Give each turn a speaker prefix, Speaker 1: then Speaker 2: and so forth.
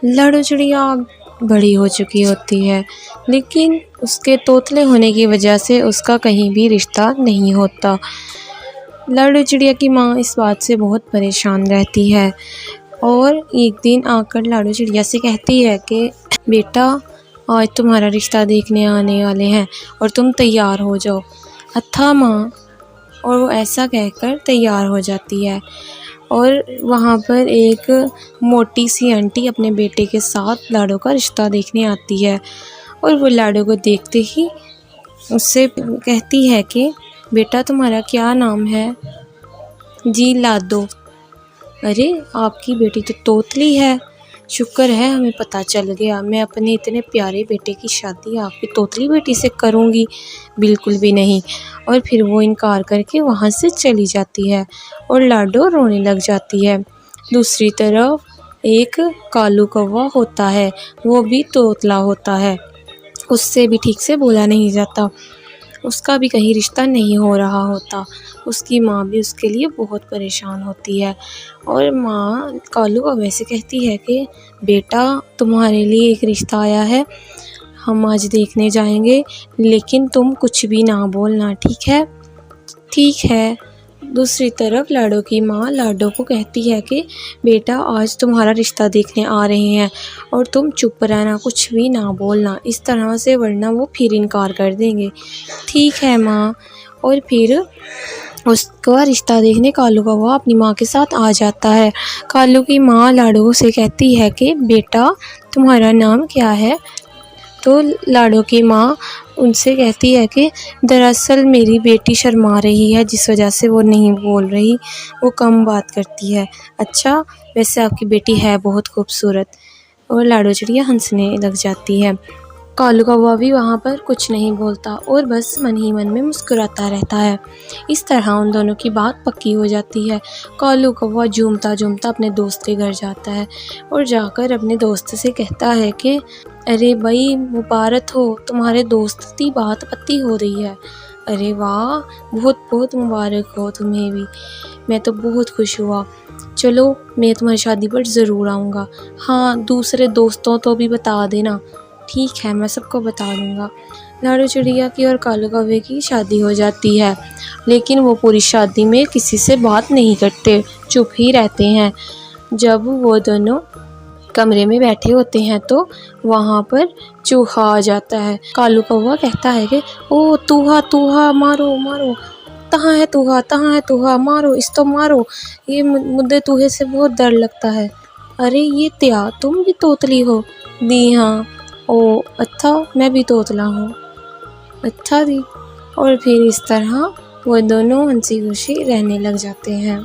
Speaker 1: लाडो चिड़िया बड़ी हो चुकी होती है, लेकिन उसके तोतले होने की वजह से उसका कहीं भी रिश्ता नहीं होता। लाडो चिड़िया की माँ इस बात से बहुत परेशान रहती है और एक दिन आकर लाडो चिड़िया से कहती है कि बेटा, आज तुम्हारा रिश्ता देखने आने वाले हैं और तुम तैयार हो जाओ। अच्छा माँ। और वो ऐसा कहकर तैयार हो जाती है और वहाँ पर एक मोटी सी आंटी अपने बेटे के साथ लाडो का रिश्ता देखने आती है और वो लाडो को देखते ही उससे कहती है कि बेटा, तुम्हारा क्या नाम है? जी, लाडो। अरे, आपकी बेटी तो तोतली है। शुक्र है हमें पता चल गया। मैं अपने इतने प्यारे बेटे की शादी आपकी तोतली बेटी से करूँगी? बिल्कुल भी नहीं। और फिर वो इनकार करके वहाँ से चली जाती है और लाडो रोने लग जाती है। दूसरी तरफ एक कालू कौवा होता है, वो भी तोतला होता है। उससे भी ठीक से बोला नहीं जाता, उसका भी कहीं रिश्ता नहीं हो रहा होता। उसकी माँ भी उसके लिए बहुत परेशान होती है और माँ कालू कौवे से कहती है कि बेटा, तुम्हारे लिए एक रिश्ता आया है, हम आज देखने जाएंगे, लेकिन तुम कुछ भी ना बोलना, ठीक है? ठीक है। दूसरी तरफ लाडो की माँ लाडो को कहती है कि बेटा, आज तुम्हारा रिश्ता देखने आ रहे हैं और तुम चुप रहना, कुछ भी ना बोलना इस तरह से, वरना वो फिर इनकार कर देंगे। ठीक है माँ। और फिर उसका रिश्ता देखने कालू कौवा अपनी माँ के साथ आ जाता है। कालू की माँ लाडो से कहती है कि बेटा, तुम्हारा नाम क्या है? तो लाडो की माँ उनसे कहती है कि दरअसल मेरी बेटी शर्मा रही है, जिस वजह से वो नहीं बोल रही, वो कम बात करती है। अच्छा, वैसे आपकी बेटी है बहुत खूबसूरत। और लाडो चिड़िया हंसने लग जाती है। कालू कौवा भी वहाँ पर कुछ नहीं बोलता और बस मन ही मन में मुस्कुराता रहता है। इस तरह उन दोनों की बात पक्की हो जाती है। कालू कौवा झूमता झूमता अपने दोस्त के घर जाता है और जाकर अपने दोस्त से कहता है कि अरे भाई, मुबारक हो, तुम्हारे दोस्त की बात पक्की हो रही है। अरे वाह, बहुत बहुत मुबारक हो तुम्हें भी, मैं तो बहुत खुश हुआ। चलो, मैं तुम्हारी शादी पर ज़रूर आऊँगा। हाँ, दूसरे दोस्तों तो भी बता देना। ठीक है, मैं सबको बता दूँगा। लाडो चिड़िया की और कालू कौवे की शादी हो जाती है, लेकिन वो पूरी शादी में किसी से बात नहीं करते, चुप ही रहते हैं। जब वो दोनों कमरे में बैठे होते हैं तो वहाँ पर चूहा आ जाता है। कालू कौवा कहता है कि ओ चूहा, चूहा मारो मारो, कहाँ है चूहा, कहाँ है चूहा, मारो इसको मारो, ये मुझे चूहे से बहुत डर लगता है। अरे ये त्या, तुम भी तोतली हो? दी हाँ। ओ अच्छा, मैं भी तोतला हूँ। अच्छा दी। और फिर इस तरह वो दोनों हंसी खुशी रहने लग जाते हैं।